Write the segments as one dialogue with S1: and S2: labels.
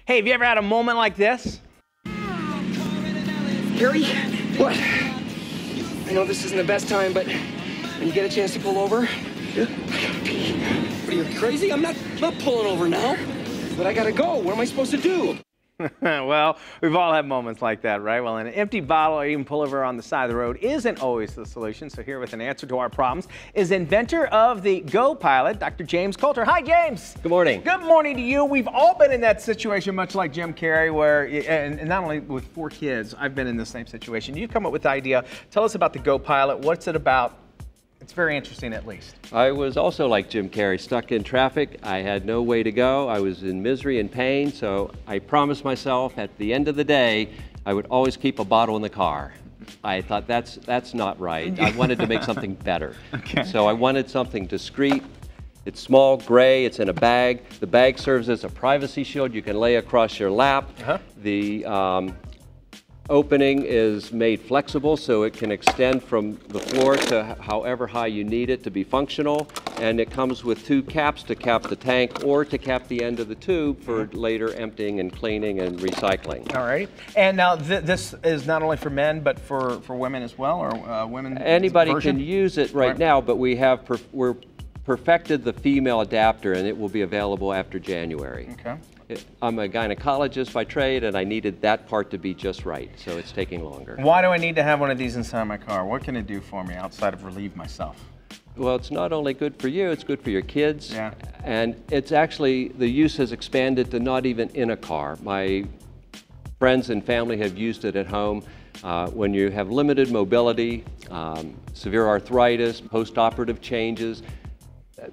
S1: Hey, have you ever had a moment like this?
S2: Harry, what? I know this isn't the best time, but when you get a chance to pull over, I gotta pee. What, are you crazy? I'm not pulling over now. But I gotta go. What am I supposed to do?
S1: Well, we've all had moments like that, right? Well, an empty bottle or even pull over on the side of the road isn't always the solution. So here with an answer to our problems is inventor of the Go Pilot, Dr. James Coulter. Hi, James.
S3: Good morning.
S1: Good morning to you. We've all been in that situation, much like Jim Carrey, where, and not only with 4 kids, I've been in the same situation. You come up with the idea. Tell us about the Go Pilot. What's it about? It's very interesting, at least.
S3: I was also like Jim Carrey, stuck in traffic. I had no way to go. I was in misery and pain, so I promised myself at the end of the day, I would always keep a bottle in the car. I thought that's not right. I wanted to make something better.
S1: Okay.
S3: So I wanted something discreet. It's small, gray, it's in a bag. The bag serves as a privacy shield you can lay across your lap. The opening is made flexible so it can extend from the floor to however high you need it to be functional, and it comes with 2 caps to cap the tank or to cap the end of the tube for later emptying and cleaning and recycling.
S1: All right. And now this is not only for men but for women as well, or women?
S3: Anybody
S1: version?
S3: can use it right now, but we're perfected the female adapter, and it will be available after January.
S1: Okay.
S3: I'm a gynecologist by trade, and I needed that part to be just right, so it's taking longer.
S1: Why do I need to have one of these inside my car? What can it do for me outside of relieve myself?
S3: Well, it's not only good for you, it's good for your kids.
S1: Yeah.
S3: And it's actually, the use has expanded to not even in a car. My friends and family have used it at home. When you have limited mobility, severe arthritis, post-operative changes,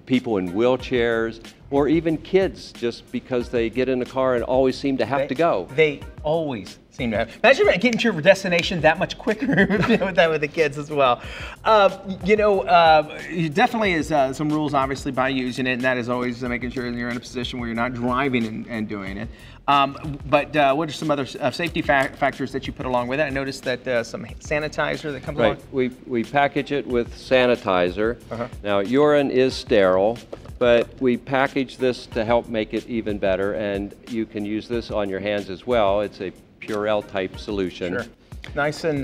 S3: people in wheelchairs, or even kids, just because they get in the car and always seem to have to go.
S1: They always seem to have. Imagine getting to your destination that much quicker with that with the kids as well. It definitely is some rules, obviously, by using it, and that is always making sure that you're in a position where you're not driving and doing it. But what are some other safety factors that you put along with it? I noticed that some sanitizer that comes along.
S3: We package it with sanitizer. Now, urine is sterile, but we package this to help make it even better, and you can use this on your hands as well. It's a Purell type solution.
S1: Sure. Nice and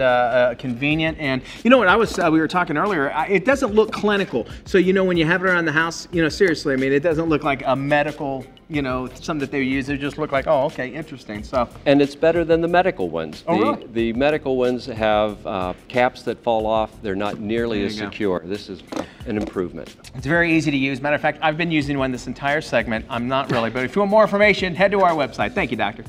S1: convenient. And you know what, we were talking earlier, it doesn't look clinical. So, when you have it around the house, seriously, I mean, it doesn't look like a medical, something that they use. They just look like, oh, okay, interesting. So.
S3: And it's better than the medical ones.
S1: Oh, really?
S3: The medical ones have caps that fall off. They're not nearly as secure. This is an improvement.
S1: It's very easy to use. Matter of fact, I've been using one this entire segment. I'm not really, but if you want more information, head to our website. Thank you, Doctor.